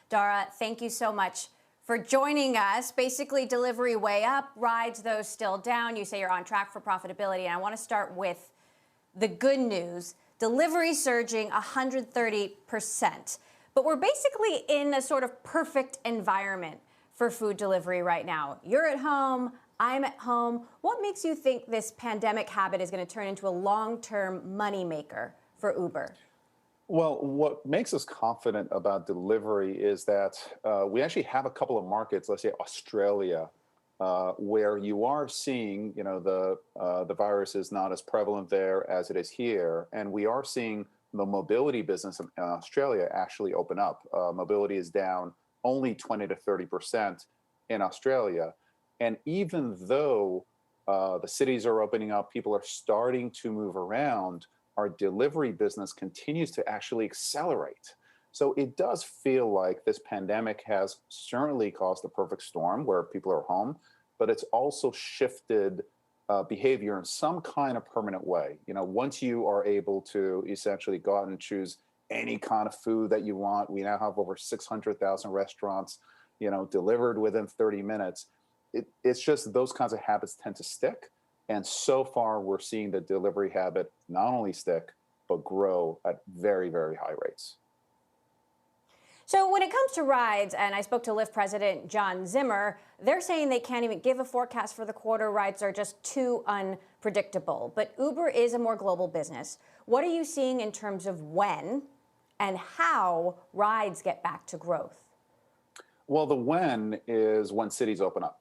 Dara, thank you so much for joining us. Basically, delivery way up, rides, those still down. You say you're on track for profitability. And I want to start with the good news. Delivery surging 130%. But we're basically in a sort of perfect environment for food delivery right now. You're at home, I'm at home. What makes you think this pandemic habit is going to turn into a long-term moneymaker for Uber? Well, what makes us confident about delivery is that we actually have a couple of markets, let's say Australia, where you are seeing, the virus is not as prevalent there as it is here. And we are seeing the mobility business in Australia actually open up. Mobility is down only 20 to 30% in Australia. And even though the cities are opening up, people are starting to move around, our delivery business continues to actually accelerate. So it does feel like this pandemic has certainly caused a perfect storm where people are home, but it's also shifted behavior in some kind of permanent way. Once you are able to essentially go out and choose any kind of food that you want, we now have over 600,000 restaurants, delivered within 30 minutes. It's just those kinds of habits tend to stick. And so far, we're seeing the delivery habit not only stick, but grow at very, very high rates. So when it comes to rides, and I spoke to Lyft President John Zimmer, they're saying they can't even give a forecast for the quarter. Rides are just too unpredictable. But Uber is a more global business. What are you seeing in terms of when and how rides get back to growth? Well, the when is when cities open up.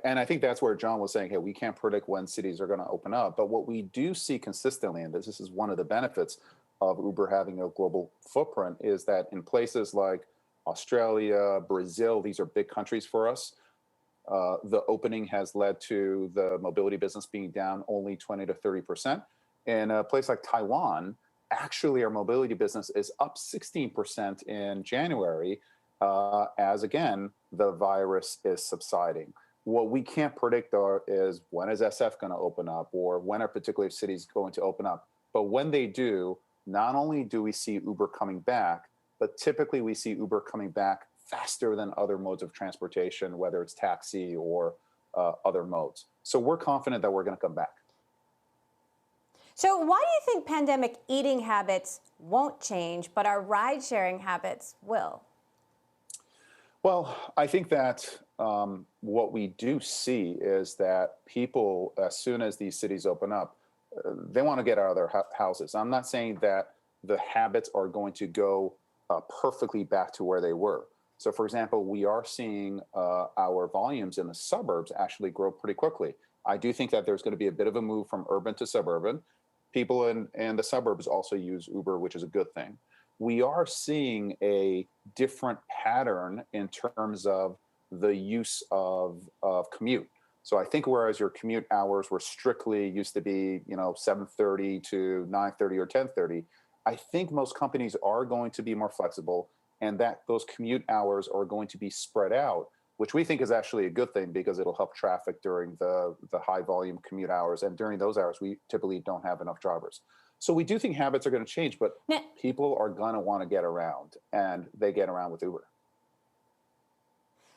And I think that's where John was saying, hey, we can't predict when cities are going to open up. But what we do see consistently, and this is one of the benefits of Uber having a global footprint, is that in places like Australia, Brazil, these are big countries for us. The opening has led to the mobility business being down only 20 to 30%. In a place like Taiwan, actually our mobility business is up 16% in January, as again, the virus is subsiding. What we can't predict is when is SF going to open up, or when are particular cities going to open up. But when they do, not only do we see Uber coming back, but typically we see Uber coming back faster than other modes of transportation, whether it's taxi or other modes. So we're confident that we're going to come back. So why do you think pandemic eating habits won't change, but our ride-sharing habits will? Well, I think that what we do see is that people, as soon as these cities open up, they want to get out of their houses. I'm not saying that the habits are going to go perfectly back to where they were. So, for example, we are seeing our volumes in the suburbs actually grow pretty quickly. I do think that there's going to be a bit of a move from urban to suburban. People in the suburbs also use Uber, which is a good thing. We are seeing a different pattern in terms of the use of commute. So I think whereas your commute hours were strictly used to be, 7:30 to 9:30 or 10:30, I think most companies are going to be more flexible, and that those commute hours are going to be spread out, which we think is actually a good thing because it'll help traffic during the high volume commute hours. And during those hours, we typically don't have enough drivers. So we do think habits are going to change, but people are going to want to get around, and they get around with Uber.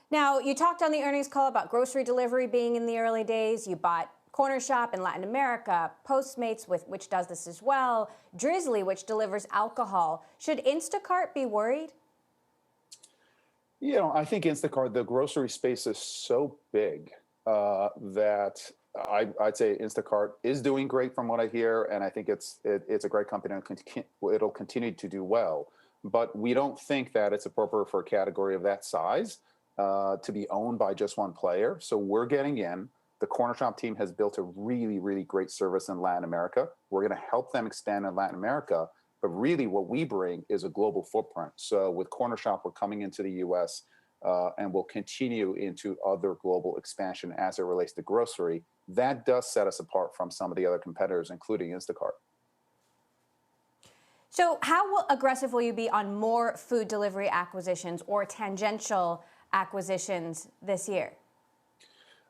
Now, you talked on the earnings call about grocery delivery being in the early days. You bought Corner Shop in Latin America, Postmates, which does this as well, Drizzly, which delivers alcohol. Should Instacart be worried? I think Instacart, the grocery space is so big that I'd say Instacart is doing great from what I hear, and I think it's a great company and it'll continue to do well. But we don't think that it's appropriate for a category of that size to be owned by just one player. So we're getting in. The Corner Shop team has built a really, really great service in Latin America. We're going to help them expand in Latin America. But really what we bring is a global footprint. So with Corner Shop, we're coming into the US and we'll continue into other global expansion as it relates to grocery. That does set us apart from some of the other competitors, including Instacart. So how aggressive will you be on more food delivery acquisitions or tangential acquisitions this year?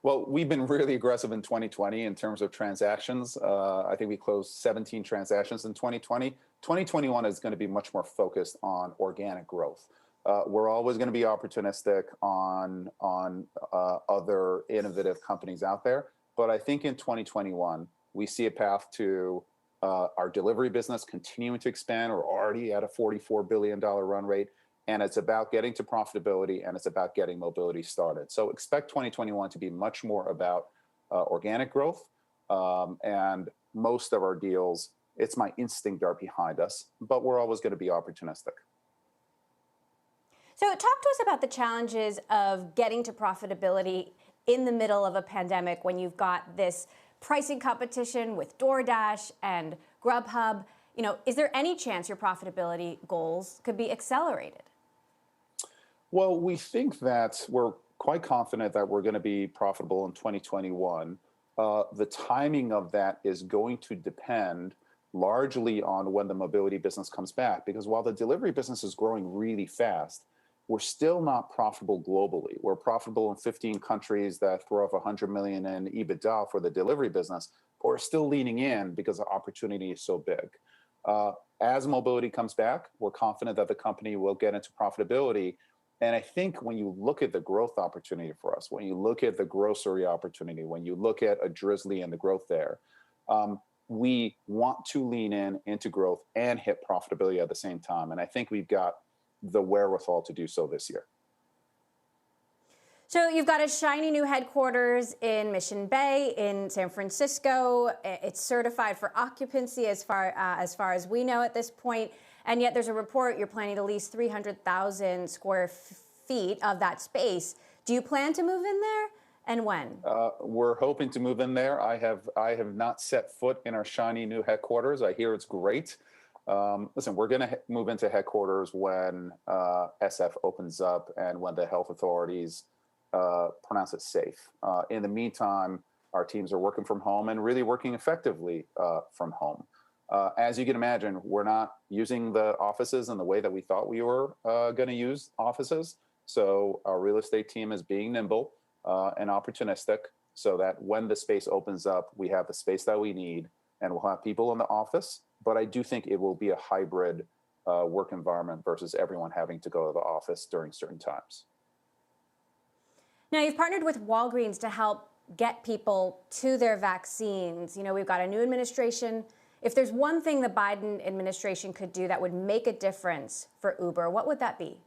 Well, we've been really aggressive in 2020 in terms of transactions. I think we closed 17 transactions in 2020. 2021 is going to be much more focused on organic growth. We're always going to be opportunistic on other innovative companies out there. But I think in 2021, we see a path to our delivery business continuing to expand. We're already at a $44 billion run rate. And it's about getting to profitability, and it's about getting mobility started. So expect 2021 to be much more about organic growth. And most of our deals, it's my instinct, are behind us, but we're always going to be opportunistic. So talk to us about the challenges of getting to profitability in the middle of a pandemic when you've got this pricing competition with DoorDash and Grubhub. Is there any chance your profitability goals could be accelerated? Well, we think that we're quite confident that we're going to be profitable in 2021. The timing of that is going to depend largely on when the mobility business comes back, because while the delivery business is growing really fast, we're still not profitable globally. We're profitable in 15 countries that throw off 100 million in EBITDA for the delivery business, but we're still leaning in because the opportunity is so big. As mobility comes back, we're confident that the company will get into profitability. And I think when you look at the growth opportunity for us, when you look at the grocery opportunity, when you look at a Drizzly and the growth there, we want to lean into growth and hit profitability at the same time. And I think we've got the wherewithal to do so this year. So you've got a shiny new headquarters in Mission Bay in San Francisco. It's certified for occupancy as far as we know at this point. And yet there's a report you're planning to lease 300,000 square feet of that space. Do you plan to move in there, and when? We're hoping to move in there. I have not set foot in our shiny new headquarters. I hear it's great. Listen, we're going to move into headquarters when SF opens up and when the health authorities pronounce it safe. In the meantime, our teams are working from home and really working effectively from home. As you can imagine, we're not using the offices in the way that we thought we were going to use offices. So our real estate team is being nimble and opportunistic so that when the space opens up, we have the space that we need and we'll have people in the office. But I do think it will be a hybrid work environment versus everyone having to go to the office during certain times. Now, you've partnered with Walgreens to help get people to their vaccines. We've got a new administration. If there's one thing the Biden administration could do that would make a difference for Uber, what would that be?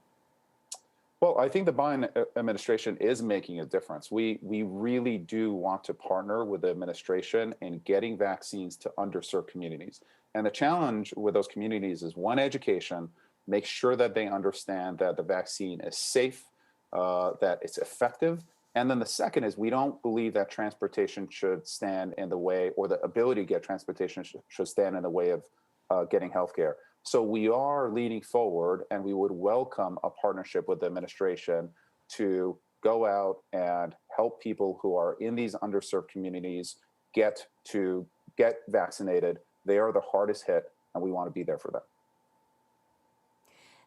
Well, I think the Biden administration is making a difference. We really do want to partner with the administration in getting vaccines to underserved communities. And the challenge with those communities is, one, education, make sure that they understand that the vaccine is safe, that it's effective. And then the second is, we don't believe that transportation should stand in the way, or the ability to get transportation should stand in the way of getting healthcare. So we are leaning forward, and we would welcome a partnership with the administration to go out and help people who are in these underserved communities get vaccinated. They are the hardest hit, and we want to be there for them.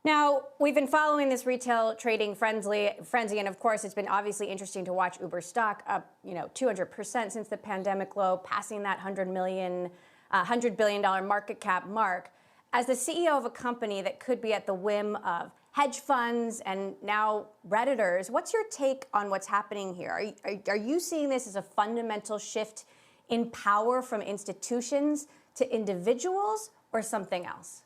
Now, we've been following this retail trading frenzy, and of course, it's been obviously interesting to watch Uber stock up, 200% since the pandemic low, passing that $100 billion market cap mark. As the CEO of a company that could be at the whim of hedge funds and now Redditors, what's your take on what's happening here? Are you seeing this as a fundamental shift in power from institutions to individuals, or something else?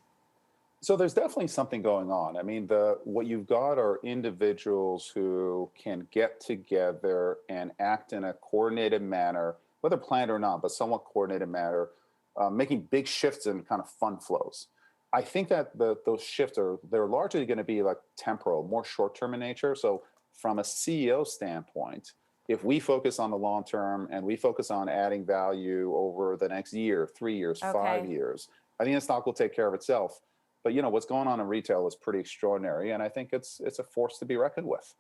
So there's definitely something going on. I mean, what you've got are individuals who can get together and act in a coordinated manner, whether planned or not, but somewhat coordinated manner, making big shifts in kind of fund flows. I think that those shifts they're largely going to be like temporal, more short-term in nature. So from a CEO standpoint, if we focus on the long term and we focus on adding value over the next year, 3 years, Okay. 5 years, I think the stock will take care of itself. But what's going on in retail is pretty extraordinary, and I think it's a force to be reckoned with.